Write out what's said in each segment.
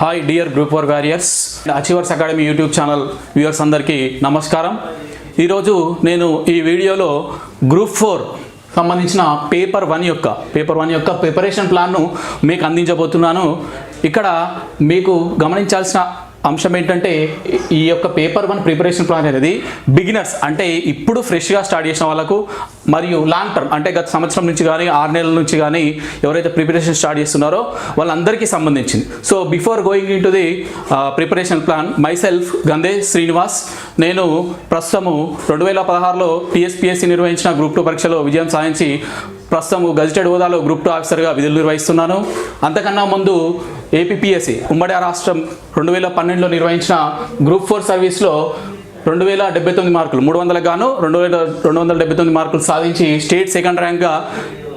Hi dear group 4 warriors achievers academy YouTube channel viewers అందరికీ నమస్కారం. ఈరోజు నేను ఈ వీడియోలో గ్రూప్ 4 సంబంధించిన పేపర్ 1 యొక్క ప్రిపరేషన్ ప్లాన్ను మీకు అందించబోతున్నాను. ఇక్కడ మీకు గమనించాల్సిన అంశం ఏంటంటే ఈ యొక్క పేపర్ 1 ప్రిపరేషన్ ప్లాన్ అనేది బిగినర్స్ అంటే ఇప్పుడు ఫ్రెష్గా స్టార్ట్ చేసిన వాళ్ళకు మరియు లాంగ్ టర్మ్ అంటే గత సంవత్సరం నుంచి కానీ 6 నెలల నుంచి కానీ ఎవరైతే ప్రిపరేషన్ స్టార్ట్ చేస్తున్నారో వాళ్ళందరికీ సంబంధించింది. So before going into the preparation plan myself Gande Srinivas. నేను ప్రస్తుతము 2016లో టీఎస్పీఎస్సీ నిర్వహించిన గ్రూప్ 2 పరీక్షలో విజయం సాధించి ప్రస్తుతం గజిటెడ్ హోదాలో గ్రూప్ 2 ఆఫీసర్గా విధులు నిర్వహిస్తున్నాను. అంతకన్నా ముందు ఏపీపీఎస్సీ ఉమ్మడి రాష్ట్రం 2012లో నిర్వహించిన గ్రూప్ 4 సర్వీస్లో 2079 మార్కులు 300 గాను 2279 మార్కులు సాధించి స్టేట్ సెకండ్ ర్యాంక్గా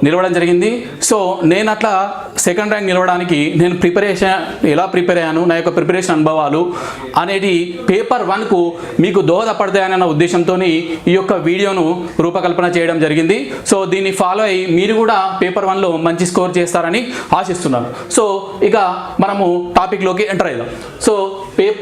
నిలవడం జరిగింది. సో నేను అట్లా సెకండ్ ర్యాంక్ నిలవడానికి నేను ఎలా ప్రిపేర్ అయ్యాను, నా యొక్క ప్రిపరేషన్ అనుభవాలు అనేది పేపర్ 1కు మీకు దోహదపడతాయన్న ఉద్దేశంతో ఈ యొక్క వీడియోను రూపకల్పన చేయడం జరిగింది. సో దీన్ని ఫాలో అయ్యి మీరు కూడా పేపర్ 1లో మంచి స్కోర్ చేస్తారని ఆశిస్తున్నాను. సో ఇక మనము టాపిక్లోకి ఎంటర్ అయ్యాం. సో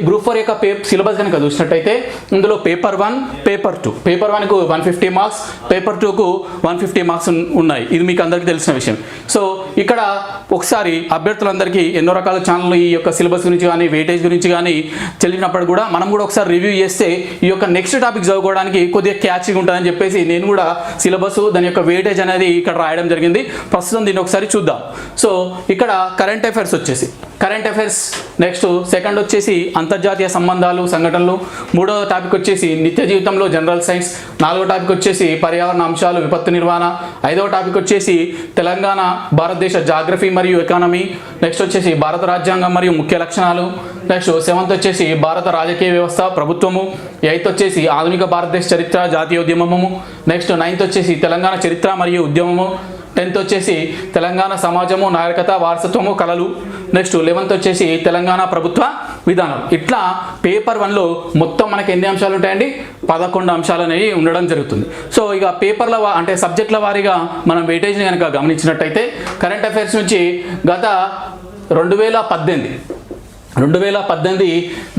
గ్రూప్ 4 యొక్క సిలబస్ కనుక చూసినట్టయితే ఇందులో పేపర్ 1, పేపర్ 2. పేపర్ 1కు 150 మార్క్స్, పేపర్ 2కు 150 మార్క్స్ ఉన్నాయి. ఇది మీకు అందరికీ తెలిసిన విషయం. సో ఇక్కడ ఒకసారి అభ్యర్థులందరికీ ఎన్నో రకాల ఛానళ్ళు ఈ యొక్క సిలబస్ గురించి కానీ వెయిటేజ్ గురించి కానీ తెలిసినప్పుడు కూడా మనం కూడా ఒకసారి రివ్యూ చేస్తే ఈ యొక్క నెక్స్ట్ టాపిక్ చదువుకోవడానికి కొద్దిగా క్యాచ్గా ఉంటుందని చెప్పేసి నేను కూడా సిలబస్ దాని యొక్క వెయిటేజ్ అనేది ఇక్కడ రాయడం జరిగింది. ప్రస్తుతం దీన్ని ఒకసారి చూద్దాం. సో ఇక్కడ కరెంట్ అఫైర్స్ నెక్స్ట్ సెకండ్ వచ్చేసి అంతర్జాతీయ సంబంధాలు సంఘటనలు, మూడవ టాపిక్ వచ్చేసి నిత్య జీవితంలో జనరల్ సైన్స్, నాలుగో టాపిక్ వచ్చేసి పర్యావరణ అంశాలు విపత్తు నిర్వహణ, ఐదవ టాపిక్ వచ్చేసి తెలంగాణ భారతదేశ జాగ్రఫీ మరియు ఎకానమీ, నెక్స్ట్ వచ్చేసి భారత రాజ్యాంగం మరియు ముఖ్య లక్షణాలు, నెక్స్ట్ సెవెంత్ వచ్చేసి భారత రాజకీయ వ్యవస్థ ప్రభుత్వము, ఎయిత్ వచ్చేసి ఆధునిక భారతదేశ చరిత్ర జాతీయోద్యమము, నెక్స్ట్ నైన్త్ వచ్చేసి తెలంగాణ చరిత్ర మరియు ఉద్యమము, 10th వచ్చేసి తెలంగాణ సమాజము నాగరికత వారసత్వము కళలు, నెక్స్ట్ 11th వచ్చేసి తెలంగాణ ప్రభుత్వ విధానం. ఇట్లా పేపర్ 1లో మొత్తం మనకి ఎన్ని అంశాలు ఉంటాయండి? 11 అంశాలు అనేవి ఉండడం జరుగుతుంది. సో ఇక పేపర్ల అంటే సబ్జెక్టుల వారీగా మనం వెయిటేజ్ని కనుక గమనించినట్టయితే కరెంట్ అఫైర్స్ నుంచి గత 2018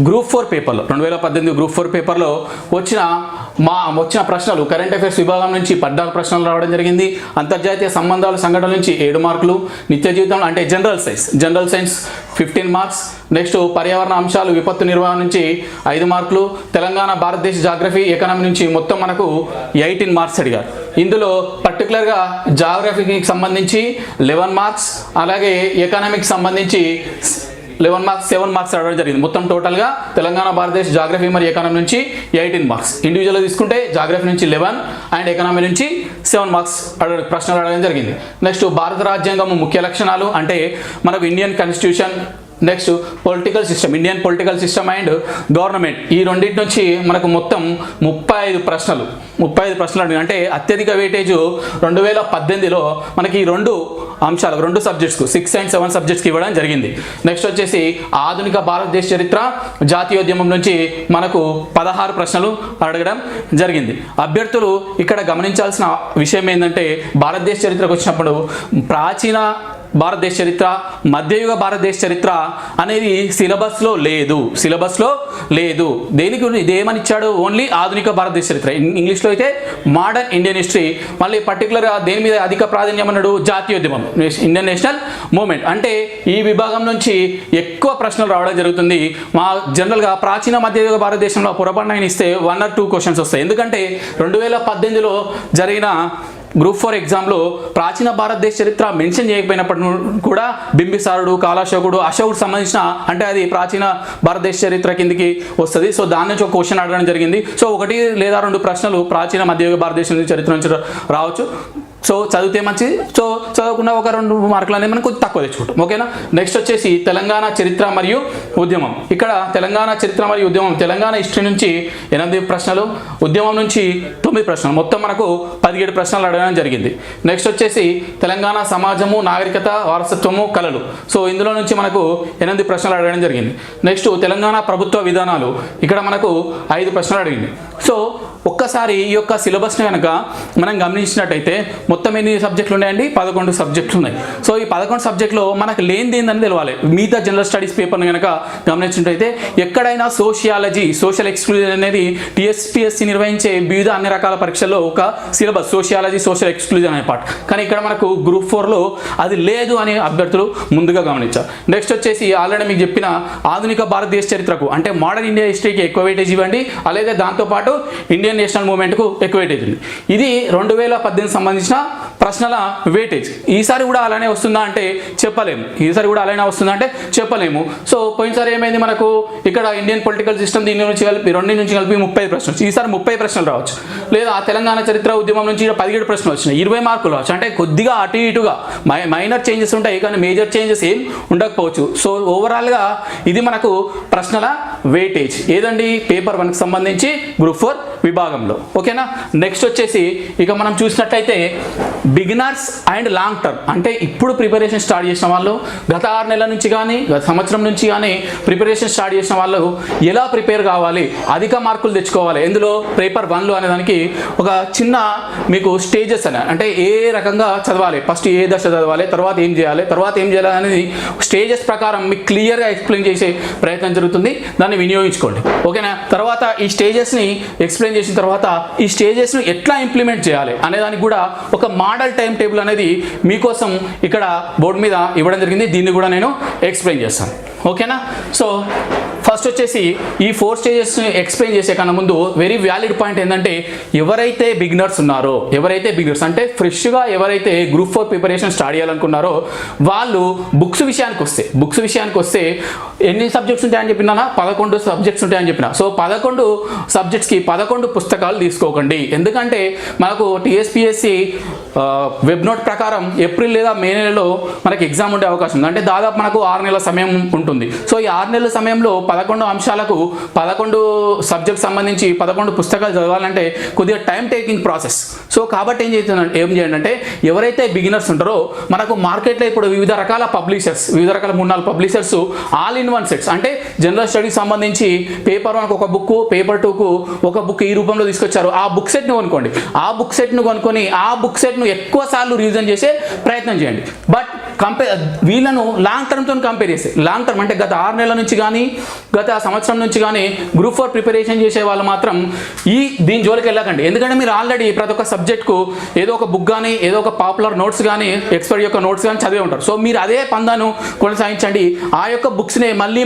గ్రూప్ 4 పేపర్లో వచ్చిన ప్రశ్నలు కరెంట్ అఫైర్స్ విభాగం నుంచి 14 ప్రశ్నలు రావడం జరిగింది. అంతర్జాతీయ సంబంధాలు సంఘటనల నుంచి 7 మార్కులు, నిత్య జీవితం అంటే జనరల్ సైన్స్ 15 మార్క్స్, నెక్స్ట్ పర్యావరణ అంశాలు విపత్తు నిర్వహణ నుంచి 5 మార్కులు, తెలంగాణ భారతదేశ జాగ్రఫీ ఎకానమీ నుంచి మొత్తం మనకు 18 మార్క్స్ అడిగారు. ఇందులో పర్టికులర్గా జాగ్రఫీకి సంబంధించి 11 మార్క్స్, అలాగే ఎకానమీకి సంబంధించి 7 మార్క్స్ అడగడం జరిగింది. మొత్తం టోటల్గా తెలంగాణ భారతదేశ జాగ్రఫీ మరియు ఎకానమీ నుంచి 18 మార్క్స్. ఇండివిజువల్గా తీసుకుంటే జాగ్రఫీ నుంచి 11 అండ్ ఎకానమీ నుంచి 7 మార్క్స్ ప్రశ్నలు అడగడం జరిగింది. నెక్స్ట్ భారత రాజ్యాంగం ముఖ్య లక్షణాలు అంటే మనకు Indian constitution, next Indian political system and government, ఈ రెండింటి నుంచి మనకు మొత్తం 35 ప్రశ్నలు అడిగింది. అంటే అత్యధిక వెయిటేజ్ 2018లో మనకి ఈ రెండు సబ్జెక్ట్స్కు 6 and 7 సబ్జెక్ట్స్కి ఇవ్వడం జరిగింది. నెక్స్ట్ వచ్చేసి ఆధునిక భారతదేశ చరిత్ర జాతీయోద్యమం నుంచి మనకు 16 ప్రశ్నలు అడగడం జరిగింది. అభ్యర్థులు ఇక్కడ గమనించాల్సిన విషయం ఏంటంటే భారతదేశ చరిత్రకు వచ్చినప్పుడు ప్రాచీన భారతదేశ చరిత్ర, మధ్యయుగ భారతదేశ చరిత్ర అనేది సిలబస్లో లేదు. దేనికి ఇదేమని ఇచ్చాడు? ఓన్లీ ఆధునిక భారతదేశ చరిత్ర. ఇంగ్లీష్లో అయితే మోడర్న్ ఇండియన్ హిస్టరీ. మళ్ళీ పర్టికులర్గా దేని మీద అధిక ప్రాధాన్యం అన్నాడు? జాతీయోద్యమం, ఇండియన్ నేషనల్ మూవ్మెంట్. అంటే ఈ విభాగం నుంచి ఎక్కువ ప్రశ్నలు రావడం జరుగుతుంది. జనరల్గా ప్రాచీన మధ్యయుగ భారతదేశంలో పొరపాటున ఇస్తే 1 or 2 క్వశ్చన్స్ వస్తాయి. ఎందుకంటే 2018లో జరిగిన గ్రూప్ 4 ఎగ్జామ్లో ప్రాచీన భారతదేశ చరిత్ర మెన్షన్ చేయకపోయినప్పటికీ కూడా బింబిసారుడు, కాలాశోకుడు, అశోకుడు సంబంధించిన అంటే అది ప్రాచీన భారతదేశ చరిత్ర కిందికి వస్తుంది. సో దాని నుంచి ఒక క్వశ్చన్ అడగడం జరిగింది. సో 1 లేదా 2 ప్రశ్నలు ప్రాచీన మధ్యయుగ భారతదేశం చరిత్ర నుంచి రావచ్చు. సో చదివితే మంచిది. సో చదవకుండా 1-2 మార్కులు అనేవి మనం కొంచెం తక్కువ తెచ్చుకుంటాం. ఓకేనా? నెక్స్ట్ వచ్చేసి తెలంగాణ చరిత్ర మరియు ఉద్యమం. ఇక్కడ తెలంగాణ చరిత్ర మరియు ఉద్యమం, తెలంగాణ హిస్టరీ నుంచి 8 ప్రశ్నలు, ఉద్యమం నుంచి 9 ప్రశ్నలు, మొత్తం మనకు 17 ప్రశ్నలు అడగడం జరిగింది. నెక్స్ట్ వచ్చేసి తెలంగాణ సమాజము నాగరికత వారసత్వము కళలు. సో ఇందులో నుంచి మనకు 8 ప్రశ్నలు అడగడం జరిగింది. నెక్స్ట్ తెలంగాణ ప్రభుత్వ విధానాలు, ఇక్కడ మనకు 5 ప్రశ్నలు అడిగింది. సో ఒక్కసారి ఈ యొక్క సిలబస్ని కనుక మనం గమనించినట్టయితే మొత్తం ఎన్ని సబ్జెక్టులు ఉన్నాయండి? 11 సబ్జెక్టులు ఉన్నాయి. సో ఈ 11 సబ్జెక్టులో మనకు లేనిది ఏందని తెలవాలి. మిగతా జనరల్ స్టడీస్ పేపర్ని కనుక గమనించినట్టయితే ఎక్కడైనా సోషియాలజీ, సోషల్ ఎక్స్క్లూజన్ అనేది టీఎస్పీఎస్సీ నిర్వహించే వివిధ అన్ని రకాల పరీక్షల్లో ఒక సిలబస్ సోషియాలజీ, సోషల్ ఎక్స్క్లూజన్ అనే పార్ట్. కానీ ఇక్కడ మనకు గ్రూప్ 4లో అది లేదు అని అభ్యర్థులు ముందుగా గమనించారు. నెక్స్ట్ వచ్చేసి ఆల్రెడీ మీకు చెప్పిన ఆధునిక భారతదేశ చరిత్రకు అంటే మోడర్న్ ఇండియా హిస్టరీకి ఎక్కువ వెయిటేజ్ ఇవ్వండి, అలాగే దాంతోపాటు ఇండియన్ నేషనల్ మూవ్మెంట్కు ఎక్కువ వెయిటేజ్ ఉంది. ఇది 2018 సంబంధించిన ప్రశ్నల వెయిటేజ్. ఈసారి కూడా అలానే వస్తుందా అంటే చెప్పలేము. సో పోయినసారి ఏమైంది, మనకు ఇక్కడ ఇండియన్ పొలిటికల్ సిస్టమ్ దీని నుంచి కలిపి 2 నుంచి కలిపి 30 ప్రశ్నలు, ఈసారి 30 ప్రశ్నలు రావచ్చు. లేదా తెలంగాణ చరిత్ర ఉద్యమం నుంచి 17 ప్రశ్నలు వచ్చినాయి, 20 మార్కులు రావచ్చు. అంటే కొద్దిగా అటు ఇటుగా మైనర్ చేంజెస్ ఉంటాయి, కానీ మేజర్ చేంజెస్ ఏం ఉండకపోవచ్చు. సో ఓవరాల్గా ఇది మనకు ప్రశ్నల వెయిటేజ్ ఏదండి? పేపర్ 1కి సంబంధించి గ్రూప్ 4 విభాగంలో. ఓకేనా. నెక్స్ట్ వచ్చేసి ఇక మనం చూసినట్టయితే బిగినర్స్ అండ్ లాంగ్ టర్మ్ అంటే ఇప్పుడు ప్రిపరేషన్ స్టార్ట్ చేసిన వాళ్ళు, గత 6 నెలల నుంచి కానీ గత సంవత్సరం నుంచి కానీ ప్రిపరేషన్ స్టార్ట్ చేసిన వాళ్ళు ఎలా ప్రిపేర్ కావాలి, అధిక మార్కులు తెచ్చుకోవాలి ఇందులో పేపర్ 1లో అనేదానికి ఒక చిన్న మీకు స్టేజెస్ అంటే ఏ రకంగా చదవాలి, ఫస్ట్ ఏ దశ చదవాలి, తర్వాత ఏం చేయాలి అనేది స్టేజెస్ ప్రకారం మీకు క్లియర్గా ఎక్స్ప్లెయిన్ చేసే ప్రయత్నం జరుగుతుంది. దాన్ని వినియోగించుకోండి. ఓకేనా. తర్వాత ఈ స్టేజెస్ని ఎక్స్ప్లెయిన్ చేసిన తర్వాత ఈ స్టేజెస్ను ఎట్లా ఇంప్లిమెంట్ చేయాలి అనేదానికి కూడా ఒక మోడల్ టైం టేబుల్ అనేది మీకోసం ఇక్కడ బోర్డు మీద ఇవ్వడం జరిగింది. దీన్ని కూడా నేను ఎక్స్ప్లెయిన్ చేస్తాను. ఓకేనా. సో ఫస్ట్ వచ్చేసి ఈ 4 స్టేజెస్ని ఎక్స్ప్లెయిన్ చేసే కన్నా ముందు వెరీ వ్యాలిడ్ పాయింట్ ఏంటంటే ఎవరైతే బిగినర్స్ అంటే ఫ్రెష్గా ఎవరైతే గ్రూప్ 4 ప్రిపరేషన్ స్టార్ట్ చేయాలనుకున్నారో వాళ్ళు బుక్స్ విషయానికి వస్తే ఎన్ని సబ్జెక్ట్స్ ఉంటాయని చెప్పినా 11 సబ్జెక్ట్స్ ఉంటాయని చెప్పిన. సో 11 సబ్జెక్ట్స్కి 11 పుస్తకాలు తీసుకోకండి. ఎందుకంటే మనకు టీఎస్పీఎస్సీ వెబ్ నోట్ ప్రకారం ఏప్రిల్ లేదా మే నెలలో మనకి ఎగ్జామ్ ఉండే అవకాశం ఉంది. అంటే దాదాపు మనకు 6 నెలల సమయం ఉంటుంది. సో ఈ 6 నెలల సమయంలో 11 అంశాలకు 11 సబ్జెక్ట్ సంబంధించి 11 పుస్తకాలు చదవాలంటే కొద్దిగా టైం టేకింగ్ ప్రాసెస్. సో కాబట్టి ఏం చేయండి అంటే ఎవరైతే బిగినర్స్ ఉంటారో మనకు మార్కెట్లో ఇప్పుడు వివిధ రకాల 3-4 publishers all in one sets అంటే జనరల్ స్టడీస్ సంబంధించి పేపర్ 1కు ఒక బుక్, పేపర్ 2కు ఒక బుక్ ఈ రూపంలో తీసుకొచ్చారు. ఆ బుక్ సెట్ను కొనుక్కోండి. ఆ బుక్ సెట్ను ఎక్కువ సార్లు రివిజన్ చేసే ప్రయత్నం చేయండి. బట్ వీళ్ళను లాంగ్ టర్మ్తో కంపేర్ చేస్తే లాంగ్ టర్మ్ అంటే గత 6 నెలల నుంచి కానీ గత సంవత్సరం నుంచి కానీ గ్రూప్ 4 ప్రిపరేషన్ చేసే వాళ్ళు మాత్రం దీని జోలికి వెళ్ళకండి. ఎందుకంటే మీరు ఆల్రెడీ ప్రతి ఒక్క సబ్జెక్ట్కు ఏదో ఒక బుక్ కానీ ఏదో ఒక పాపులర్ నోట్స్ కానీ ఎక్స్పర్ట్ యొక్క నోట్స్ కానీ చదివే ఉంటారు. సో మీరు అదే పందాను కొనసాగించండి. ఆ యొక్క బుక్స్ని మళ్ళీ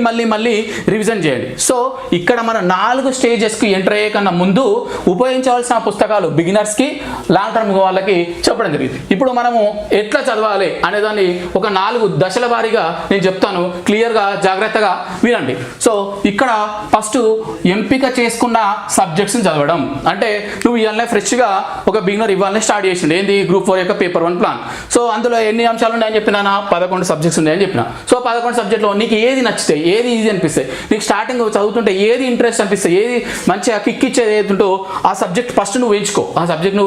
రివిజన్ చేయండి. సో ఇక్కడ మన 4 స్టేజెస్కి ఎంటర్ అయ్యే కన్నా ముందు ఉపయోగించవలసిన పుస్తకాలు బిగినర్స్కి, లాంగ్ టర్మ్ వాళ్ళకి చెప్పడం జరిగింది. ఇప్పుడు మనము ఎట్లా చదవాలి అనేదాన్ని ఒక 4 దశల వారీగా నేను చెప్తాను. క్లియర్గా జాగ్రత్తగా వినండి. సో ఇక్కడ ఫస్ట్ ఎంపిక చేసుకున్న సబ్జెక్ట్స్ని చదవడం. అంటే నువ్వు ఇవాళ ఫ్రెష్గా ఒక బిగినర్ ఇవ్వాలని స్టార్ట్ చేసిండు. ఏంది గ్రూప్ 4 యొక్క పేపర్ 1 ప్లాన్. సో అందులో ఎన్ని అంశాలు ఉన్నాయని చెప్పినా 11 సబ్జెక్ట్స్ ఉన్నాయని చెప్పిన. సో 11 సబ్జెక్ట్లో నీకు ఏది నచ్చితే, ఏది ఈజీ అనిపిస్తాయి, నీకు స్టార్టింగ్ చదువుతుంటే ఏది ఇంట్రెస్ట్ అనిపిస్తాయి, ఏది మంచిగా కిక్ ఇచ్చేది ఏదుంటో ఆ సబ్జెక్ట్ ఫస్ట్ నువ్వు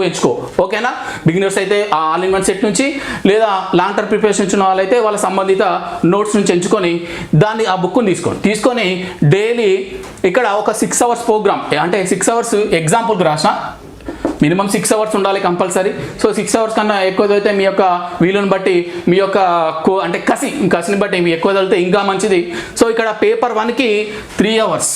ఎంచుకో. ఓకేనా. బిగినర్స్ అయితే ఆ ఆల్ ఇన్ వన్ సెట్ నుంచి, లేదా లాంగ్ టర్మ్ ప్రిపరేషన్ ఇచ్చిన వాళ్ళైతే వాళ్ళ సంబంధిత నోట్స్ నుంచి ఎంచుకొని దాన్ని ఆ బుక్ని తీసుకొని డైలీ ఇక్కడ ఒక 6 అవర్స్ ప్రోగ్రామ్ అంటే 6 అవర్స్ ఎగ్జాంపుల్కి రాసిన మినిమం 6 అవర్స్ ఉండాలి కంపల్సరీ. సో 6 అవర్స్ కన్నా ఎక్కువ చదివితే మీ యొక్క వీలుని బట్టి మీ యొక్క అంటే కసిని బట్టి మీ ఎక్కువ చదివితే ఇంకా మంచిది. సో ఇక్కడ పేపర్ 1కి 3 అవర్స్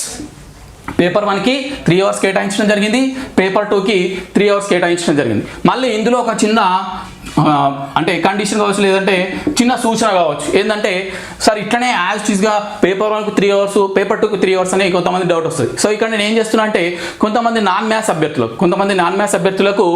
కేటాయించడం జరిగింది. పేపర్ 2కి 3 అవర్స్ కేటాయించడం జరిగింది. మళ్ళీ ఇందులో ఒక చిన్న అంటే కండిషన్ కావచ్చు, లేదంటే చిన్న సూచన కావచ్చు. ఏంటంటే సార్ ఇట్లనే యాజ్ టీజ్గా పేపర్ 1కు 3 అవర్స్, పేపర్ 2కు 3 అవర్స్ అని కొంతమంది డౌట్ వస్తుంది. సో ఇక్కడ నేను ఏం చేస్తున్నా అంటే కొంతమంది నాన్ మ్యాథ్స్ అభ్యర్థులకు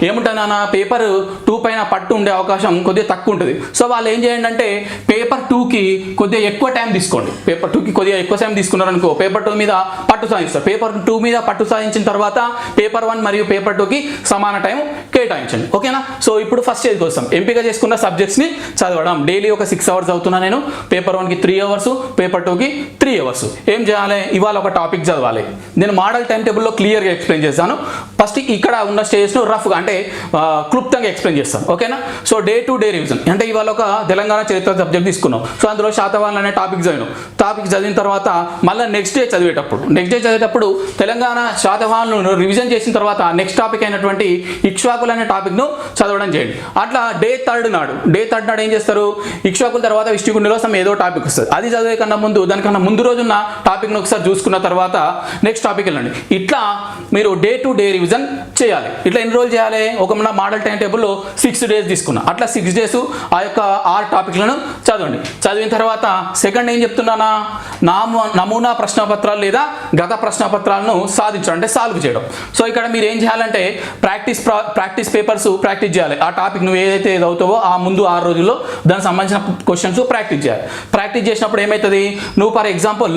ఏముంటుందన్నా పేపర్ 2 పైన పట్టు ఉండే అవకాశం కొద్దిగా తక్కువ ఉంటుంది. సో వాళ్ళు ఏం చేయండి అంటే పేపర్ 2కి కొద్దిగా ఎక్కువ టైం తీసుకోండి. పేపర్ 2కి కొద్దిగా ఎక్కువ టైం తీసుకున్నారనుకో పేపర్ 2 మీద పట్టు సాధిస్తారు. పేపర్ 2 మీద పట్టు సాధించిన తర్వాత పేపర్ 1 మరియు పేపర్ 2కి సమాన టైం కేటాయించండి. ఓకేనా. సో ఇప్పుడు ఫస్ట్ స్టేజ్కి వస్తాం. ఎంపిక చేసుకున్న సబ్జెక్ట్స్ని చదవడం. డైలీ ఒక 6 hours అవుతున్నా నేను. పేపర్ 1కి 3 hours, పేపర్ 2కి 3 hours. ఏం చేయాలి? ఇవాళ ఒక టాపిక్ చదవాలి. నేను మోడల్ టైం టేబుల్లో క్లియర్గా ఎక్స్ప్లెయిన్ చేస్తాను. ఫస్ట్ ఇక్కడ ఉన్న స్టేజెస్ను రఫ్గా అంటే క్లుప్తంగా ఎక్స్ప్లెయిన్ చేస్తాను. ఓకేనా? So day to day revision అంటే ఇవాళ ఒక తెలంగాణ చరిత్ర సబ్జెక్ట్ తీసుకున్నాం. సో అందులో శాతవాహనులు అనే టాపిక్ చదివిన తర్వాత మళ్ళీ నెక్స్ట్ డే చదివేటప్పుడు తెలంగాణ శాతవాహనులను రివిజన్ చేసిన తర్వాత నెక్స్ట్ టాపిక్ అయినటువంటి ఇక్ష్వాకులు అనే టాపిక్ను చదవడం చేయండి. అట్లా డే థర్డ్ నాడు ఏం చేస్తారు? ఇక్ష్వాకుల తర్వాత విష్ణుకు నిలోసం ఏదో టాపిక్ వస్తుంది. అది చదివే కన్నా ముందు దానికన్నా ముందు రోజున్న టాపిక్ను ఒకసారి చూసుకున్న తర్వాత నెక్స్ట్ టాపిక్ వెళ్ళండి. ఇట్లా మీరు డే టు డే రివిజన్ చేయాలి. ఇట్లా ఎన్ని రోజులు చేయాలి? ఒక మన మోడల్ టైం టేబుల్లో 6 days తీసుకున్నా. అట్లా 6 days ఆ యొక్క 6 టాపిక్లను చదవండి. చదివిన తర్వాత సెకండ్ ఏం చెప్తున్నానా? నమూనా ప్రశ్నపత్రాలు లేదా గత ప్రశ్నపత్రాలను సాధించడం అంటే సాల్వ్ చేయడం. సో ఇక్కడ మీరు ఏం చేయాలంటే ప్రాక్టీస్ పేపర్స్ ప్రాక్టీస్ చేయాలి. ఆ టాపిక్ నువ్వు ఏదైతే చదువుతావో ఆ ముందు 6 రోజుల్లో దానికి సంబంధించిన క్వశ్చన్స్ ప్రాక్టీస్ చేయాలి. ప్రాక్టీస్ చేసినప్పుడు ఏమవుతుంది? నువ్వు ఫర్ ఎగ్జాంపుల్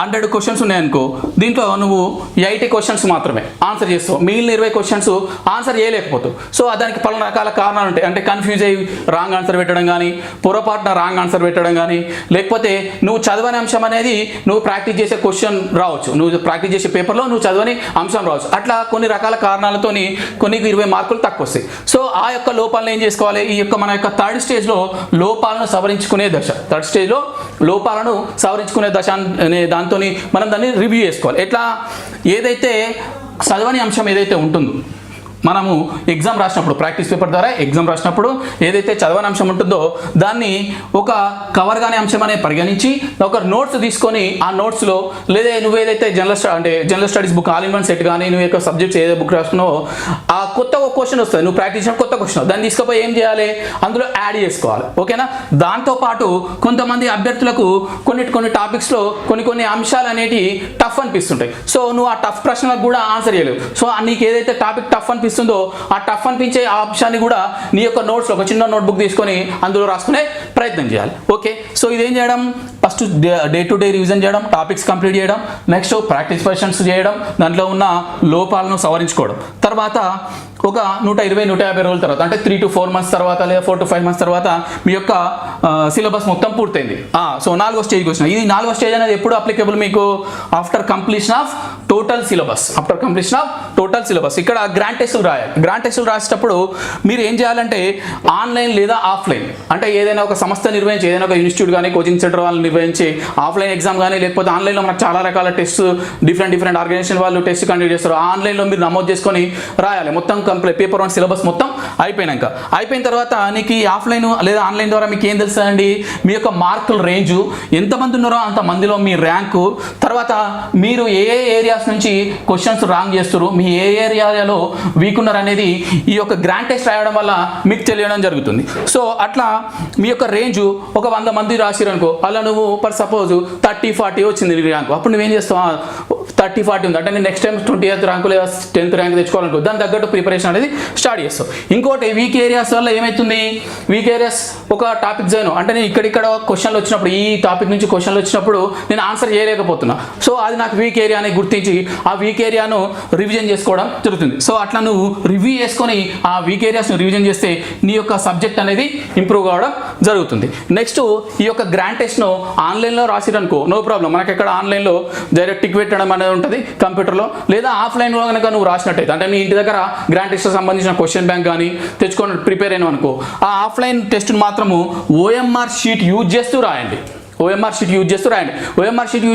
100 questions ఉన్నాయనుకో, దీంట్లో నువ్వు 80 questions మాత్రమే ఆన్సర్ చేస్తావు. మిగిలిన 20 questions ఆన్సర్ చేయలేకపోతావు. సో దానికి పలు రకాల కారణాలు ఉంటాయి. అంటే కన్ఫ్యూజ్ అయ్యి రాంగ్ ఆన్సర్ పెట్టడం కానీ, పొరపాటున రాంగ్ ఆన్సర్ పెట్టడం కానీ, లేకపోతే నువ్వు చదవని అంశం అనేది నువ్వు ప్రాక్టీస్ చేసే క్వశ్చన్ రావచ్చు, నువ్వు ప్రాక్టీస్ చేసే పేపర్లో నువ్వు చదవని అంశం రావచ్చు. అట్లా కొన్ని రకాల కారణాలతోని కొన్ని 20 మార్కులు తక్కువ వస్తాయి. సో ఆ యొక్క లోపాలను ఏం చేసుకోవాలి? ఈ యొక్క మన యొక్క థర్డ్ స్టేజ్లో లోపాలను సవరించుకునే దశ అనే దాంతో మనం దాన్ని రివ్యూ చేసుకోవాలి. ఎట్లా? ఏదైతే చదవని అంశం ఏదైతే ఉంటుందో మనము ఎగ్జామ్ రాసినప్పుడు ప్రాక్టీస్ పేపర్ ద్వారా ఎగ్జామ్ రాసినప్పుడు ఏదైతే చదవని అంశం ఉంటుందో దాన్ని ఒక కవర్గానే అంశం అనేది పరిగణించి ఒక నోట్స్ తీసుకొని ఆ నోట్స్లో లేదా నువ్వు ఏదైతే general studies book all in one set కానీ నువ్వు యొక్క సబ్జెక్ట్స్ ఏదైతే బుక్ రాసుకున్నావో ఆ కొత్త ఒక క్వశ్చన్ వస్తుంది, నువ్వు ప్రాక్టీస్ చేసిన కొత్త క్వశ్చన్ దాన్ని తీసుకుపోయి ఏం చేయాలి? అందులో యాడ్ చేసుకోవాలి. ఓకేనా? దాంతోపాటు కొంతమంది అభ్యర్థులకు కొన్ని టాపిక్స్లో కొన్ని అంశాలు అనేటివి టఫ్ అనిపిస్తుంటాయి. సో నువ్వు ఆ టఫ్ ప్రశ్నలకు కూడా ఆన్సర్ చేయలేవు. సో నీకు ఏదైతే టాపిక్ టఫ్ అనిపిస్తుందో ఆ టఫ్ అనిపించే ఆ అంశాన్ని కూడా నీ యొక్క నోట్స్లో ఒక చిన్న నోట్బుక్ తీసుకొని అందులో రాసుకునే ప్రయత్నం చేయాలి. ఓకే, సో ఇదేం చేయడం? First day to day revision చేయడం, టాపిక్స్ కంప్లీట్ చేయడం, నెక్స్ట్ ప్రాక్టీస్ క్వశ్చన్స్ చేయడం, దాంట్లో ఉన్న లోపాలను సవరించుకోవడం. తర్వాత ఒక 120-150 రోజుల తర్వాత అంటే 3 to 4 months తర్వాత లేదా 4 to 5 months తర్వాత మీ యొక్క సిలబస్ మొత్తం పూర్తయింది. సో 4వ స్టేజ్కి వచ్చిన. ఇది 4వ స్టేజ్ అనేది ఎప్పుడు అప్లికేబుల్ మీకు? After completion of total syllabus. ఇక్కడ గ్రాండ్ టెస్టులు రాయాలి. గ్రాండ్ టెస్టులు రాసేటప్పుడు మీరు ఏం చేయాలంటే ఆన్లైన్ లేదా ఆఫ్లైన్ అంటే ఏదైనా ఒక సంస్థ నిర్వహించి ఏదైనా ఒక ఇన్స్టిట్యూట్ కానీ కోచింగ్ సెంటర్ వాళ్ళు నిర్వహించి ఆఫ్లైన్ ఎగ్జామ్ కానీ లేకపోతే ఆన్లైన్లో మనకు చాలా రకాల టెస్ట్ డిఫరెంట్ ఆర్గనైజేషన్ వాళ్ళు టెస్ట్ కండక్ట్ చేస్తారు. ఆన్లైన్లో మీరు నమోదు చేసుకొని రాయాలి. మొత్తం కంప్లీట్ పేపర్ 1 సిలబస్ మొత్తం అయిపోయిన తర్వాత నీకు ఈ ఆఫ్లైన్ లేదా ఆన్లైన్ ద్వారా మీకు ఏం తెలుస్తుందండి? మీ యొక్క మార్కుల రేంజు, ఎంతమంది ఉన్నారో అంతమందిలో మీ ర్యాంకు, తర్వాత మీరు ఏ ఏరియాస్ నుంచి క్వశ్చన్స్ రాంగ్ చేస్తారు, మీ ఏ ఏరియాలో వీక్ ఉన్నారు అనేది ఈ యొక్క గ్రాండ్ టెస్ట్ రాయడం వల్ల మీకు తెలియడం జరుగుతుంది. సో అట్లా మీ యొక్క రేంజు ఒక 100 మంది రాసిరనుకో, అలా నువ్వు ఫర్ సపోజ్ 30-40 వచ్చింది నీ ర్యాంకు. అప్పుడు నువ్వేం చేస్తావు? 30-40 ఉంది అంటే నేను నెక్స్ట్ టైం 20th ర్యాంకు లేదా 10th ర్యాంక్ తెచ్చుకోవాలనుకో, దాని తగ్గట్టు ప్రిపరేషన్ అనేది స్టార్ట్ చేస్తావు. ఇంకోటి వీక్ ఏరియాస్ వల్ల ఏమవుతుంది? వీక్ ఏరియాస్ ఒక టాపిక్ చేయను అంటే నేను ఇక్కడ క్వశ్చన్లు వచ్చినప్పుడు ఈ టాపిక్ నుంచి క్వశ్చన్లు వచ్చినప్పుడు నేను ఆన్సర్ చేయలేకపోతున్నా. సో అది నాకు వీక్ ఏరియా అని గుర్తించి ఆ వీక్ ఏరియాను రివిజన్ చేసుకోవడం జరుగుతుంది. సో అట్లా నువ్వు రివ్యూ చేసుకొని ఆ వీక్ ఏరియాస్ను రివిజన్ చేస్తే నీ యొక్క సబ్జెక్ట్ అనేది ఇంప్రూవ్ కావడం జరుగుతుంది. నెక్స్ట్ ఈ యొక్క గ్రాండ్ టెస్ట్ను ఆన్లైన్లో రాసిరనుకో నో ప్రాబ్లం, మనకి ఇక్కడ ఆన్లైన్లో డైరెక్ట్ టిక్ పెట్టడం అనేది ఉంటుంది కంప్యూటర్లో, లేదా ఆఫ్లైన్లో కనుక నువ్వు రాసినట్టయితే అంటే నీ ఇంటి దగ్గర గ్రాండ్ టెస్ట్ సంబంధించిన క్వశ్చన్ బ్యాంక్ కానీ తెచ్చుకొని ప్రిపేర్ అయినా అనుకో, ఆ ఆఫ్లైన్ టెస్ట్ను మాత్రము ఓఎంఆర్ షీట్ యూజ్ చేస్తూ రాయండి. ఓఎంఆర్ షీట్ యూజ్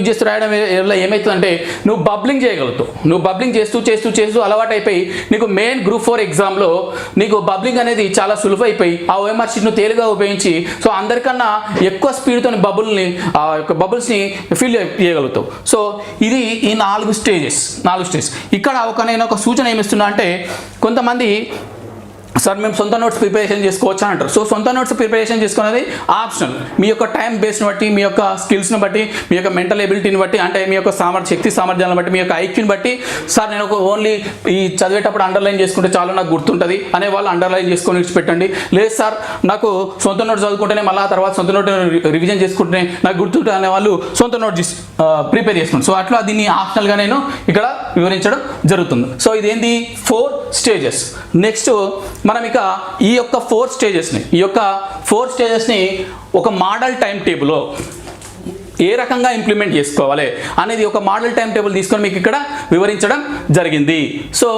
చేస్తూ రాయడం వల్ల ఏమవుతుందంటే నువ్వు బబ్లింగ్ చేయగలుగుతావు. నువ్వు బబ్లింగ్ చేస్తూ అలవాటు అయిపోయి నీకు మెయిన్ Group 4 ఎగ్జామ్లో నీకు బబ్లింగ్ అనేది చాలా సులువైపోయి ఆ ఓఎంఆర్ షీట్ను తేలిగా ఉపయోగించి సో అందరికన్నా ఎక్కువ స్పీడ్తో బబుల్స్ని ఫిల్ చేయగలుగుతావు. సో ఇది ఈ 4 స్టేజెస్. ఇక్కడ నేను ఒక సూచన ఏమిస్తున్నా అంటే కొంతమంది సార్ మేము సొంత నోట్స్ ప్రిపరేషన్ చేసుకోవచ్చు అని అంటారు. సో సొంత నోట్స్ ప్రిపరేషన్ చేసుకునేది ఆప్షనల్. మీ యొక్క టైం బేస్ని బట్టి, మీ యొక్క స్కిల్స్ని బట్టి, మీ యొక్క మెంటల్ ఎబిలిటీని బట్టి, అంటే మీ యొక్క శక్తి సామర్థ్యాలను బట్టి, మీ యొక్క ఐక్యూని బట్టి సార్ నేను ఓన్లీ ఈ చదివేటప్పుడు అండర్లైన్ చేసుకుంటే చాలా నాకు గుర్తుంటుంది అనే వాళ్ళు అండర్లైన్ చేసుకొని పెట్టండి. లేదు సార్ నాకు సొంత నోట్స్ చదువుకుంటేనే మళ్ళీ ఆ తర్వాత సొంత నోట్ రివిజన్ చేసుకుంటేనే నాకు గుర్తుంటుంది అనే వాళ్ళు సొంత నోట్ ప్రిపేర్ చేసుకోండి. సో అట్లా దీన్ని ఆప్షనల్గా నేను ఇక్కడ వివరించడం జరుగుతుంది. సో ఇదేంటి 4 స్టేజెస్. నెక్స్ట్ మనం ఇక ఈ యొక్క 4 స్టేజెస్ని ఒక మోడల్ టైం టేబుల్లో ఏ రకంగా ఇంప్లిమెంట్ చేసుకోవాలి అనేది ఒక మోడల్ టైం టేబుల్ తీసుకొని మీకు ఇక్కడ వివరించడం జరిగింది. సో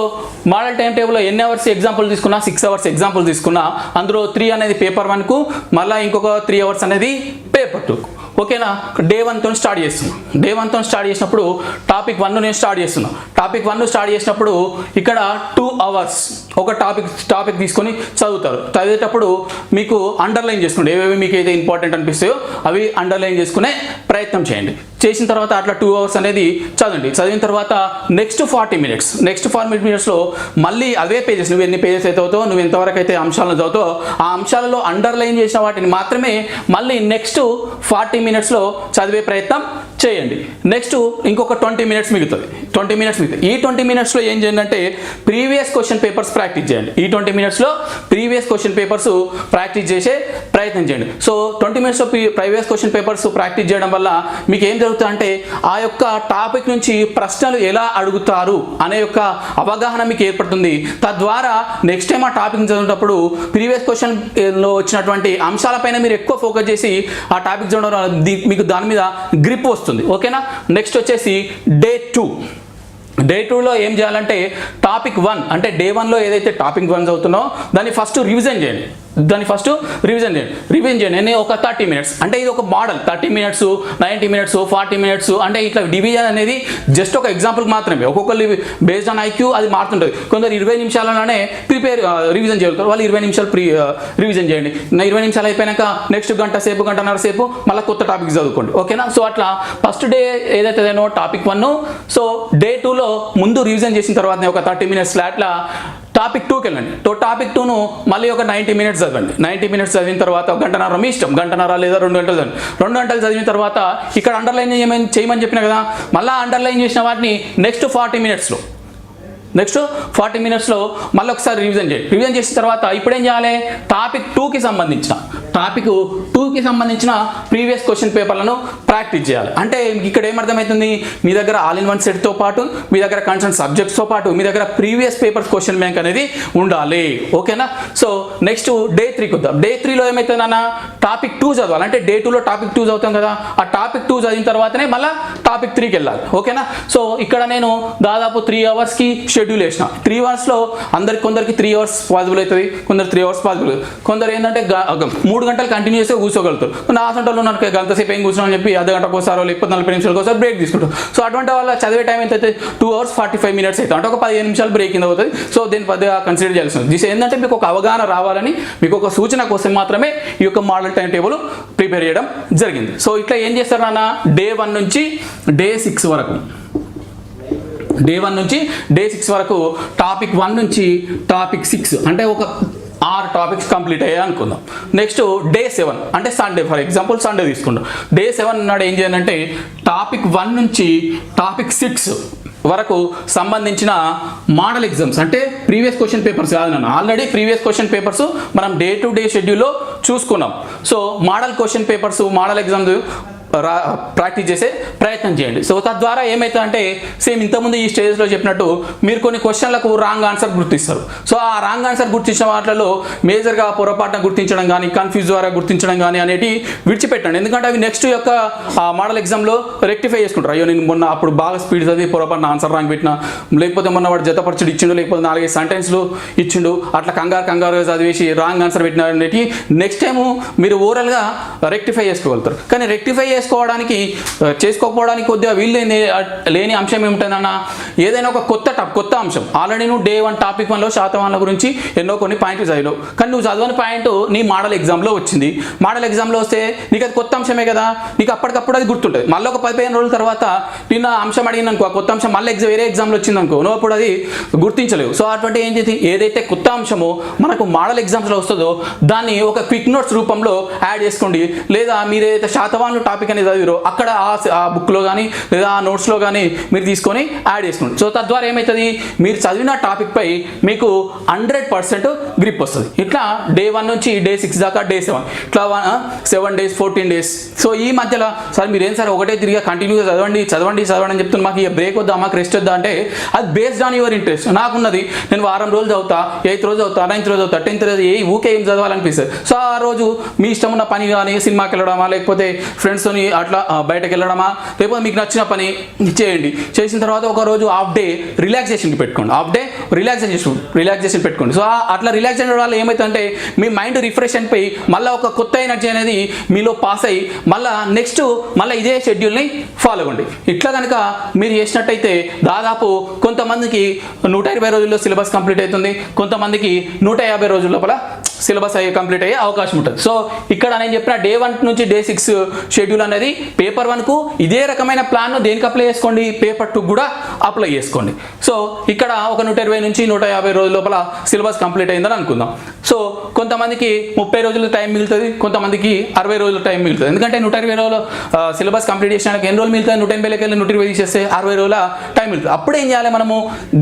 మోడల్ టైం టేబుల్లో ఎన్ని అవర్స్ ఎగ్జాంపుల్ తీసుకున్నా, 6 అవర్స్ ఎగ్జాంపుల్ తీసుకున్నా, అందులో 3 అనేది పేపర్ 1కు, మళ్ళీ ఇంకొక 3 అవర్స్ అనేది పేపర్ 2కు. ఓకేనా? డే 1తో స్టార్ట్ చేస్తున్నాం. డే 1తో స్టార్ట్ చేసినప్పుడు టాపిక్ 1 నేను స్టార్ట్ చేస్తున్నాను. టాపిక్ 1 స్టార్ట్ చేసినప్పుడు ఇక్కడ 2 అవర్స్ ఒక టాపిక్ తీసుకొని చదువుతారు. చదివేటప్పుడు మీకు అండర్లైన్ చేసుకోండి. ఏవేవి మీకు అయితే ఇంపార్టెంట్ అనిపిస్తాయో అవి అండర్లైన్ చేసుకునే ప్రయత్నం చేయండి. చేసిన తర్వాత అట్లా 2 అవర్స్ అనేది చదవండి. చదివిన తర్వాత నెక్స్ట్ 40 మినిట్స్లో మళ్ళీ అవే పేజెస్, నువ్వు ఎన్ని పేజెస్ అయితే అవుతావో, నువ్వు ఎంతవరకు అయితే అంశాలను చదువుతావో ఆ అంశాలలో అండర్లైన్ చేసిన వాటిని మాత్రమే మళ్ళీ నెక్స్ట్ 40 మినిట్స్లో చదివే ప్రయత్నం చేయండి. నెక్స్ట్ ఇంకొక 20 మినిట్స్ మిగులుతుంది. ఈ 20 మినిట్స్లో ఏం చేయండి అంటే ప్రీవియస్ క్వశ్చన్ పేపర్స్ ప్రాక్టీస్ చేయండి. ఈ 20 మినిట్స్లో ప్రీవియస్ క్వశ్చన్ పేపర్స్ ప్రాక్టీస్ చేసే ప్రయత్నం చేయండి. సో 20 మినిట్స్లో ప్రీవియస్ క్వశ్చన్ పేపర్స్ ప్రాక్టీస్ చేయడం వల్ల మీకు ఏం జరుగుతుందంటే ఆ యొక్క టాపిక్ నుంచి ప్రశ్నలు ఎలా అడుగుతారు అనే యొక్క అవగాహన మీకు ఏర్పడుతుంది. తద్వారా నెక్స్ట్ టైం ఆ టాపిక్ చదివినప్పుడు ప్రీవియస్ క్వశ్చన్లో వచ్చినటువంటి అంశాలపైన మీరు ఎక్కువ ఫోకస్ చేసి ఆ టాపిక్ చదవడం మీకు దాని మీద గ్రిప్ వస్తుంది. ఓకేనా? నెక్స్ట్ వచ్చేసి డే 2లో ఏం చేయాలంటే టాపిక్ 1 అంటే డే 1లో ఏదైతే టాపిక్ 1 చదువుతున్నావో దాన్ని ఫస్ట్ రివిజన్ చేయండి. నేను ఒక 30 మినిట్స్ అంటే ఇది ఒక మోడల్. 30 మినిట్స్, 90 మినిట్స్, 40 మినిట్స్ అంటే ఇట్లా డివిజన్ అనేది జస్ట్ ఒక ఎగ్జాంపుల్ మాత్రమే. ఒక్కొక్కరు బేస్డ్ ఆన్ ఐక్యూ అది మారుతుంటుంది. కొందరు 20 నిమిషాలలోనే రివిజన్ చేయగలుగుతారు. వాళ్ళు 20 నిమిషాలు రివిజన్ చేయండి. 20 నిమిషాలు అయిపోయాక నెక్స్ట్ గంటన్నర సేపు మళ్ళీ కొత్త టాపిక్ చదువుకోండి. ఓకేనా? సో అట్లా ఫస్ట్ డే ఏదైతే టాపిక్ 1, సో డే 2లో ముందు రివిజన్ చేసిన తర్వాత ఒక 30 మినిట్స్ స్లాట్లా టాపిక్ 2కి వెళ్ళండి. టాపిక్ 2ను మళ్ళీ ఒక 90 మినిట్స్ చదవండి. 90 మినిట్స్ చదివిన తర్వాత ఒక గంటన్నర మీ ఇష్టం, గంటన్నర లేదా 2 గంటలు చదవండి. 2 గంటలు చదివిన తర్వాత ఇక్కడ అండర్లైన్ చేయమని చెప్పిన కదా, మళ్ళీ అండర్లైన్ చేసిన వాటిని నెక్స్ట్ 40 మినిట్స్లో మళ్ళీ ఒకసారి రివిజన్ చేసిన తర్వాత ఇప్పుడు ఏం చేయాలి? టాపిక్ 2కి సంబంధించిన ప్రీవియస్ క్వశ్చన్ పేపర్లను ప్రాక్టీస్ చేయాలి. అంటే ఇక్కడ ఏమర్థమవుతుంది, మీ దగ్గర ఆల్ ఇన్ వన్ సెట్తో పాటు, మీ దగ్గర కన్సర్న్ సబ్జెక్ట్స్తో పాటు మీ దగ్గర ప్రీవియస్ పేపర్స్ క్వశ్చన్ బ్యాంక్ అనేది ఉండాలి. ఓకేనా? సో నెక్స్ట్ డే 3కి వద్దాం. డే 3లో ఏమవుతుందన్న టాపిక్ 2 చదవాలి. అంటే డే 2లో టాపిక్ 2 చదువుతాం కదా, ఆ టాపిక్ 2 చదివిన తర్వాతనే మళ్ళీ టాపిక్ 3కి వెళ్ళాలి. ఓకేనా? సో ఇక్కడ నేను దాదాపు 3 అవర్స్కి షెడ్యూల్ వేసిన. 3 అవర్స్లో కొందరికి 3 అవర్స్ పాసిబుల్ అవుతుంది, కొందరు 3 అవర్స్ పాసిబుల్, కొందరు ఏంటంటే 3 గంటలు కంటిన్యూ చేస్తే కూర్చోగలుగుతారు. నా ఆసంటలో నాకు గంటసేపు ఏం కూర్చోని చెప్పి అర్ధ గంటకు ఒకసారి లేకపోతే 40 నిమిషాలకు ఒకసారి బ్రేక్ తీసుకుంటారు. సో అటువంటి వాళ్ళ చదివే టైం ఎంత అయితే 2 అవర్స్ 45 మినిట్స్ అవుతుంది. అంటే ఒక 15 నిమిషాలు బ్రేక్ కింద అవుతుంది. సో దీన్ని పెద్దగా కన్సిడర్ చేయాల్సి ఉంది. దిస్ ఏంటంటే మీకు ఒక అవగాహన రావాలని, మీకు ఒక సూచన కోసం మాత్రమే ఈ యొక్క మోడల్ టైం టేబుల్ ప్రిపేర్ చేయడం జరిగింది. సో ఇట్లా ఏం చేస్తారు నాన్న, డే 1 నుంచి డే 6 వరకు, టాపిక్ 1 నుంచి టాపిక్ 6 అంటే ఒక 6 టాపిక్స్ కంప్లీట్ అయ్యాయి అనుకుందాం. నెక్స్ట్ డే 7 అంటే సండే, ఫర్ ఎగ్జాంపుల్ సండే తీసుకుంటాం. డే 7 నాడు ఏం చేయాలంటే టాపిక్ 1 నుంచి టాపిక్ 6 వరకు సంబంధించిన మోడల్ ఎగ్జామ్స్ అంటే ప్రీవియస్ క్వశ్చన్ పేపర్స్ కాదు నన్ను, ఆల్రెడీ ప్రీవియస్ క్వశ్చన్ పేపర్స్ మనం డే టు డే షెడ్యూల్లో చూసుకున్నాం. So model question papers, model exams practice చేసే ప్రయత్నం చేయండి. సో తద్వారా ఏమవుతుందంటే సేమ్ ఇంతకుముందు ఈ స్టేజ్లో చెప్పినట్టు మీరు కొన్ని క్వశ్చన్లకు రాంగ్ ఆన్సర్ గుర్తిస్తారు. సో ఆ రాంగ్ ఆన్సర్ గుర్తించిన వాటిలో మేజర్గా పొరపాటున గుర్తించడం కానీ, కన్ఫ్యూజ్ ద్వారా గుర్తించడం కానీ అనేవి విడిచిపెట్టండి. ఎందుకంటే అవి నెక్స్ట్ యొక్క మోడల్ ఎగ్జామ్లో రెక్టిఫై చేసుకుంటారు. అయ్యో నేను మొన్న అప్పుడు బాగా స్పీడ్ చదివి పొరపాటున ఆన్సర్ రాంగ్ పెట్టినా, లేకపోతే మొన్న వాడు జతపరచుడు ఇచ్చిండు, లేకపోతే 4-5 సెంటెన్స్లు ఇచ్చిండు, అట్లా కంగారుగా చదివేసి రాంగ్ ఆన్సర్ పెట్టిన అనేవి నెక్స్ట్ టైము మీరు ఓవరాల్గా రెక్టిఫై చేసుకోగలుగుతారు. కానీ రెక్టిఫై చేసుకోకపోవడానికి కొద్దిగా వీళ్ళు లేని అంశం ఏమిటందన్న, ఏదైనా ఒక కొత్త అంశం ఆల్రెడీ నువ్వు డే 1 టాపిక్ 1లో శాతవాహనాల గురించి ఎన్నో కొన్ని పాయింట్లు చదివావు, కానీ నువ్వు చదవని పాయింట్ నీ మోడల్ ఎగ్జామ్లో వచ్చింది. మోడల్ ఎగ్జామ్లో వస్తే నీకు అది కొత్త అంశమే కదా, నీకు అప్పటికప్పుడు అది గుర్తుంటుంది. మళ్ళీ ఒక 15 రోజుల తర్వాత నిన్న అంశం అడిగిన అనుకో, కొత్త అంశం మళ్ళీ వేరే ఎగ్జామ్లో వచ్చింది అనుకో, నువ్వు అప్పుడు అది గుర్తించలేవు. సో అటువంటి ఏం చేసి ఏదైతే కొత్త అంశమో మనకు మోడల్ ఎగ్జామ్స్లో వస్తుందో దాన్ని ఒక క్విక్ నోట్స్ రూపంలో యాడ్ చేసుకోండి. లేదా మీరు ఏదైతే శాతవాహనాలు టాపిక్ టాపిక్ అనేది చదివిరో అక్కడ ఆ బుక్లో కానీ లేదా ఆ నోట్స్లో కానీ మీరు తీసుకొని యాడ్ చేసుకోండి. సో తద్వారా ఏమవుతుంది, మీరు చదివిన టాపిక్పై మీకు 100% గ్రిప్ వస్తుంది. ఇట్లా డే 1 నుంచి డే 6 దాకా డే 7 ఇట్లా 7 days 14 days. సో ఈ మధ్యలో సార్ మీరు ఏం సార్ ఒకటే తిరిగి కంటిన్యూగా చదవండి అని చెప్తున్నారు, మాకు ఇక బ్రేక్ వద్దా, మాకు రెస్ట్ వద్దా అంటే అది బేస్డ్ ఆన్ యువర్ ఇంట్రెస్ట్. నాకున్నది నేను వారం రోజులు చదువుతా, 8th రోజు చదువుతా, 9th రోజు చదువుతా, 10th రోజు ఊకే ఏం చదవాలనిపిస్తుంది. సో ఆ రోజు మీ ఇష్టం ఉన్న పని కానీ సినిమాకి వెళ్ళడమా లేకపోతే ఫ్రెండ్స్తోని అట్లా బయటకు వెళ్ళడమా లేకపోతే మీకు నచ్చిన పని చేయండి. చేసిన తర్వాత ఒక రోజు హాఫ్ డే రిలాక్సేషన్కి పెట్టుకోండి. హాఫ్ డే రిలాక్సేషన్ పెట్టుకోండి. సో అట్లా రిలాక్సేషన్ వల్ల ఏమవుతుందంటే మీ మైండ్ రిఫ్రెష్ అయిపోయి మళ్ళీ ఒక కొత్త ఎనర్జీ అనేది మీలో పాస్ అయ్యి మళ్ళీ ఇదే షెడ్యూల్ని ఫాలో అవ్వండి. ఇట్లా కనుక మీరు చేసినట్టయితే దాదాపు కొంతమందికి 120 రోజుల్లో సిలబస్ కంప్లీట్ అవుతుంది, కొంతమందికి 150 రోజుల లోపల సిలబస్ కంప్లీట్ అయ్యే అవకాశం ఉంటుంది. సో ఇక్కడ నేను చెప్పిన డే 1 నుంచి డే 6 షెడ్యూల్ అనేది పేపర్ 1కు ఇదే రకమైన ప్లాన్ను దేనికి అప్లై చేసుకోండి, పేపర్ 2 కూడా అప్లై చేసుకోండి. సో ఇక్కడ ఒక 120 నుంచి 150 రోజుల లోపల సిలబస్ కంప్లీట్ అయిందని అనుకుందాం. సో కొంతమందికి 30 రోజుల టైం మిగులుతుంది, కొంతమందికి 60 రోజుల టైం మిగులుతుంది. ఎందుకంటే 120 రోజుల సిలబస్ కంప్లీట్ చేసినాక ఎన్ని రోజులు మిగులుతుంది, 180 వెళ్ళి 120 తీసేస్తే 60 రోజుల టైం మిగులుతుంది. అప్పుడు ఏం చేయాలి, మనము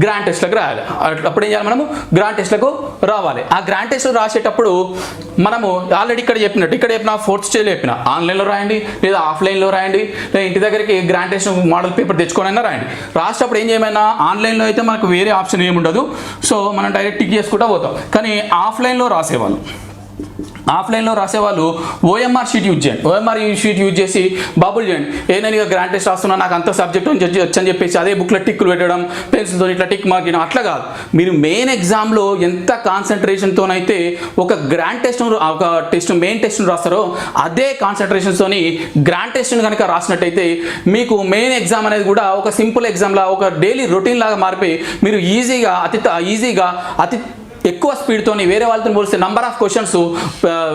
గ్రాండ్ టెస్ట్లకు రాయాలి. అప్పుడు ఏం చేయాలి, మనము గ్రాండ్ టెస్ట్లకు రావాలి. ఆ గ్రాండ్ టెస్ట్ రాసేటప్పుడు మనము ఆల్రెడీ ఇక్కడ చెప్పిన 4th స్టేజ్లో చెప్పిన ఆన్లైన్లో రాయండి లేదా ఆఫ్లైన్లో రాయండి లేదా ఇంటి దగ్గరికి గ్రాండ్ టెస్ట్ మోడల్ పేపర్ తెచ్చుకోనైనా రాయండి. రాసేటప్పుడు ఏం చేయమైనా ఆన్లైన్లో అయితే మనకు వేరే ఆప్షన్ ఏమి ఉండదు. సో మనం డైరెక్ట్ టిక్ చేసుకుంటూ పోతాం. కానీ ఆఫ్లైన్లో రాసేవాళ్ళు ఓఎంఆర్ షీట్ యూజ్ చేయండి. ఓఎంఆర్ షీట్ యూజ్ చేసి బబుల్ చేయండి. నేను ఇక గ్రాండ్ టెస్ట్ రాస్తున్నా, నాకు అంత సబ్జెక్ట్ వచ్చని చెప్పేసి అదే బుక్లో టిక్కులు పెట్టడం, పెన్సిల్తో ఇట్లా టిక్ మార్కింగ్ అట్లా కాదు. మీరు మెయిన్ ఎగ్జామ్లో ఎంత కాన్సన్ట్రేషన్తోనైతే ఒక గ్రాండ్ టెస్ట్ మెయిన్ టెస్ట్ను రాస్తారో అదే కాన్సన్ట్రేషన్తోని గ్రాండ్ టెస్ట్ను కనుక రాసినట్టయితే మీకు మెయిన్ ఎగ్జామ్ అనేది కూడా ఒక సింపుల్ ఎగ్జామ్లా ఒక డైలీ రొటీన్ లాగా మారిపోయి మీరు ఈజీగా అతి ఎక్కువ స్పీడ్తోని వేరే వాళ్ళతో పోలిస్తే number of questions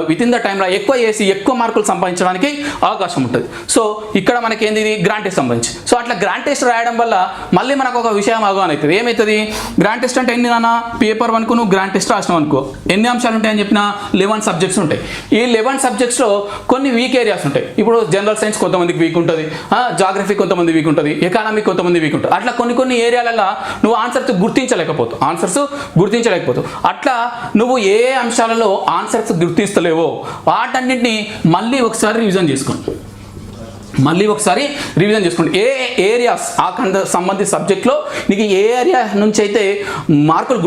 with in the టైంలో ఎక్కువ చేసి ఎక్కువ మార్కులు సంపాదించడానికి అవకాశం ఉంటుంది. సో ఇక్కడ మనకి ఏంది గ్రాండ్ టెస్ట్ సంబంధించి. సో అట్లా గ్రాండ్ టెస్ట్ రాయడం వల్ల మళ్ళీ మనకు ఒక విషయం అవగాహన అవుతుంది. ఏమవుతుంది, గ్రాండ్ టెస్ట్ అంటే ఎన్ని నాన్న పేపర్ 1కు నువ్వు గ్రాండ్ టెస్ట్ రాసినావు అనుకో, ఎన్ని అంశాలు ఉంటాయని చెప్పిన 11 సబ్జెక్ట్స్ ఉంటాయి. ఈ 11 సబ్జెక్ట్స్లో కొన్ని వీక్ ఏరియాస్ ఉంటాయి. ఇప్పుడు జనరల్ సైన్స్ కొంతమందికి వీక్ ఉంటుంది, జాగ్రఫీ కొంతమంది వీక్ ఉంటుంది, ఎకానమీ కొంతమంది వీక్ ఉంటుంది. అట్లా కొన్ని ఏరియాలలో నువ్వు ఆన్సర్స్ గుర్తించలేకపోతావు. అట్లా నువ్వు ఏ అంశాలలో ఆన్సర్స్ గుర్తిస్తలేవో వాటన్నింటినీ మళ్ళీ ఒకసారి రివిజన్ చేసుకోండి. ఏ ఏరియాస్ ఆ సంబంధిత సబ్జెక్ట్లో నీకు ఏ ఏరియా నుంచి అయితే మార్కులు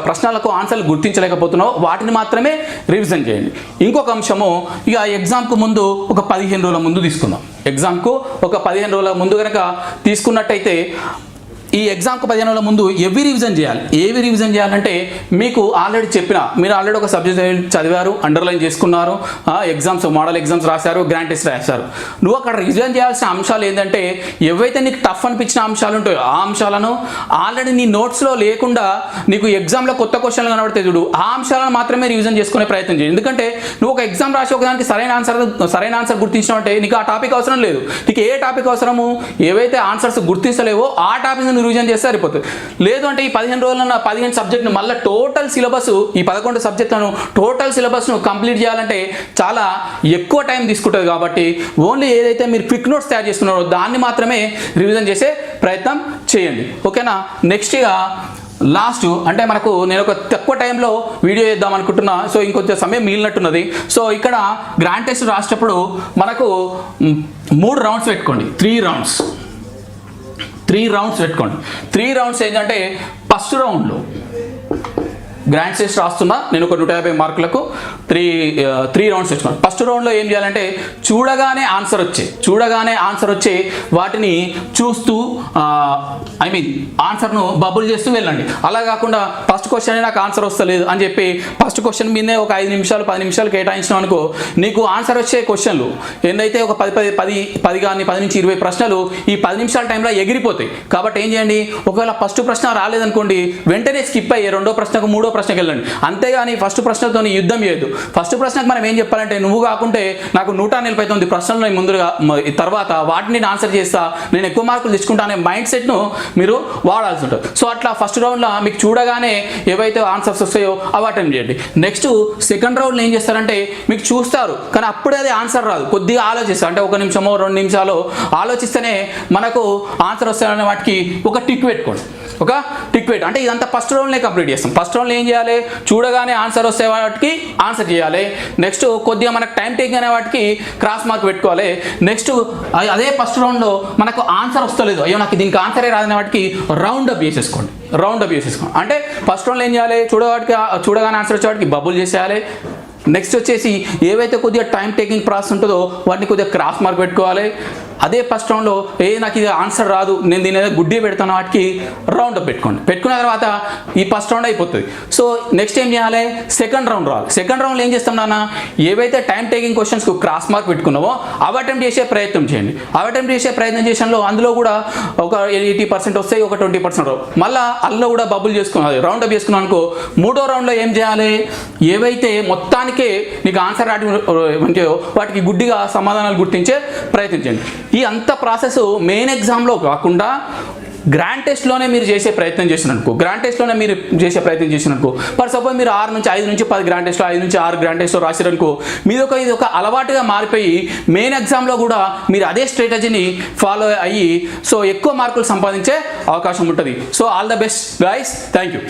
ప్రశ్నలకు ఆన్సర్లు గుర్తించలేకపోతున్నావు వాటిని మాత్రమే రివిజన్ చేయండి. ఇంకొక అంశము, ఇక ఎగ్జామ్కు ముందు ఒక 15 రోజుల ముందు తీసుకుందాం. ఎగ్జామ్కు ఒక 15 రోజుల ముందు కనుక తీసుకున్నట్టయితే ఈ ఎగ్జామ్కు 15 రోజుల ముందు ఏవి రివిజన్ చేయాలంటే మీకు ఆల్రెడీ చెప్పిన, మీరు ఆల్రెడీ ఒక సబ్జెక్ట్ చదివారు, అండర్లైన్ చేసుకున్నారు, మోడల్ ఎగ్జామ్స్ రాశారు, గ్రాండ్ టెస్ట్ రాశారు. నువ్వు అక్కడ రివిజన్ చేయాల్సిన అంశాలు ఏంటంటే ఏవైతే నీకు టఫ్ అనిపించిన అంశాలు ఉంటాయో ఆ అంశాలను ఆల్రెడీ నీ నోట్స్లో లేకుండా నీకు ఎగ్జామ్లో కొత్త క్వశ్చన్లు కనబడితే చూడు, ఆ అంశాలను మాత్రమే రివిజన్ చేసుకునే ప్రయత్నం చేయి. ఎందుకంటే నువ్వు ఒక ఎగ్జామ్ రాసి ఒకదానికి సరైన ఆన్సర్ గుర్తించినావంటే నీకు ఆ టాపిక్ అవసరం లేదు. నీకు ఏ టాపిక్ అవసరము, ఏవైతే ఆన్సర్స్ గుర్తించలేవో ఆ టాపిక్ రివిజన్ చేస్తే సరిపోతుంది. లేదు అంటే ఈ 15 రోజుల 15 సబ్జెక్టును మళ్ళీ టోటల్ సిలబస్ ఈ 11 సబ్జెక్టులను టోటల్ సిలబస్ను కంప్లీట్ చేయాలంటే చాలా ఎక్కువ టైం తీసుకుంటుంది. కాబట్టి ఓన్లీ ఏదైతే మీరు క్విక్ నోట్స్ తయారు చేస్తున్నారో దాన్ని మాత్రమే రివిజన్ చేసే ప్రయత్నం చేయండి. ఓకేనా. నెక్స్ట్ ఇక లాస్ట్ అంటే నేను ఒక తక్కువ టైంలో వీడియో చేద్దాం అనుకుంటున్నా. సో ఇంకొంచెం సమయం మిగిలినట్టున్నది. సో ఇక్కడ గ్రాండ్ టెస్ట్ రాసేటప్పుడు మనకు 3 రౌండ్స్ పెట్టుకోండి. 3 రౌండ్స్ పెట్టుకోండి. 3 రౌండ్స్ ఏంటంటే ఫస్ట్ రౌండ్లో గ్రాండ్ టెస్ట్ రాస్తున్నా నేను ఒక 150 మార్కులకు 3 రౌండ్స్ తెచ్చుకోండి. ఫస్ట్ రౌండ్లో ఏం చేయాలంటే చూడగానే ఆన్సర్ వచ్చే వాటిని చూస్తూ ఆన్సర్ను బబుల్ చేస్తూ వెళ్ళండి. అలా కాకుండా ఫస్ట్ క్వశ్చన్ నాకు ఆన్సర్ వస్తలేదు అని చెప్పి ఫస్ట్ క్వశ్చన్ మీదే ఒక 5 నిమిషాలు 10 నిమిషాలు కేటాయించినాం అనుకో, నీకు ఆన్సర్ వచ్చే క్వశ్చన్లు ఏందైతే ఒక 10 కానీ 10 నుంచి 20 ప్రశ్నలు ఈ 10 నిమిషాల టైంలో ఎగిరిపోతాయి. కాబట్టి ఏం చేయండి, ఒకవేళ ఫస్ట్ ప్రశ్న రాలేదనుకోండి వెంటనే స్కిప్ అయ్యి రెండో ప్రశ్నకు మూడో ప్రశ్నకి వెళ్ళండి, అంతేగాని ఫస్ట్ ప్రశ్నతో యుద్ధం చేయొద్దు. ఫస్ట్ ప్రశ్నకు మనం ఏం చెప్పాలంటే, నువ్వు కాకుంటే నాకు 149 ప్రశ్నలు ముందుగా తర్వాత వాటిని ఆన్సర్ చేస్తా, నేను ఎక్కువ మార్కులు తెచ్చుకుంటానే మైండ్ సెట్ను మీరు వాడాల్సి ఉంటుంది. సో అట్లా ఫస్ట్ రౌండ్లో మీకు చూడగానే ఏవైతే ఆన్సర్స్ వస్తాయో అవి అటెంప్ట్ చేయండి. నెక్స్ట్ సెకండ్ రౌండ్లో ఏం చేస్తారంటే, మీకు చూస్తారు కానీ అప్పుడే అది ఆన్సర్ రాదు, కొద్దిగా ఆలోచిస్తారు. అంటే 1 నిమిషమో 2 నిమిషాలు ఆలోచిస్తేనే మనకు ఆన్సర్ వస్తాయనే వాటికి ఒక టిక్ పెట్టుకోండి. ఒక టిక్ పెట్టి అంటే ఇదంతా ఫస్ట్ రౌండ్లో కంప్లీట్ చేస్తాం. ఫస్ట్ రౌండ్లో ఏం చేయాలి, చూడగానే ఆన్సర్ వస్తే వాటికి ఆన్సర్ చేయాలి. నెక్స్ట్ కొద్దిగా మనకు టైం టేకింగ్ అనే వాటికి క్రాస్ మార్క్ పెట్టుకోవాలి. నెక్స్ట్ అదే ఫస్ట్ రౌండ్లో మనకు ఆన్సర్ వస్తలేదు, అయ్యో నాకు దీనికి ఆన్సరే రాదనే వాటికి రౌండ్ అప్ చేసేసుకోండి. అంటే ఫస్ట్ రౌండ్లో ఏం చేయాలి, చూడగానే ఆన్సర్ వచ్చేవాడికి బబుల్ చేసేయాలి. నెక్స్ట్ వచ్చేసి ఏవైతే కొద్దిగా టైం టేకింగ్ ప్రాసెస్ ఉంటుందో వాటిని కొద్దిగా క్రాస్ మార్క్ పెట్టుకోవాలి. అదే ఫస్ట్ రౌండ్లో నాకు ఇది ఆన్సర్ రాదు, నేను దీని ఏదో గుడ్డి పెడతాను వాటికి రౌండ్ అప్ పెట్టుకున్న తర్వాత ఈ ఫస్ట్ రౌండ్ అయిపోతుంది. సో నెక్స్ట్ ఏం చేయాలి, సెకండ్ రౌండ్ రావాలి. సెకండ్ రౌండ్లో ఏం చేస్తాం నాన్న, ఏవైతే టైం టేకింగ్ క్వశ్చన్స్కు క్రాస్ మార్క్ పెట్టుకున్నావో అవి అటెంప్ట్ చేసే ప్రయత్నం చేయండి. చేసినలో అందులో కూడా ఒక 80% వస్తాయి, ఒక 20% రావు. మళ్ళీ అందులో కూడా బబుల్ చేసుకున్నాను, రౌండ్ అప్ చేసుకున్నాను అనుకో. మూడో రౌండ్లో ఏం చేయాలి, ఏవైతే మొత్తానికే నీకు ఆన్సర్ రావట్లేదో వాటికి గుడ్డిగా సమాధానాలు గుర్తించే ప్రయత్నించండి. ఈ అంత ప్రాసెస్ మెయిన్ ఎగ్జామ్లో కాకుండా గ్రాండ్ టెస్ట్లోనే మీరు చేసే ప్రయత్నం చేసిననుకో, ఫర్ సపోజ్ మీరు 6 నుంచి 5 నుంచి 10 గ్రాండ్ టెస్ట్లో, 5 నుంచి 6 గ్రాండ్ టెస్ట్లో రాసిరనుకో, ఇది ఒక అలవాటుగా మారిపోయి మెయిన్ ఎగ్జామ్లో కూడా మీరు అదే స్ట్రాటజీని ఫాలో అయ్యి సో ఎక్కువ మార్కులు సంపాదించే అవకాశం ఉంటుంది. So all the best guys, thank you.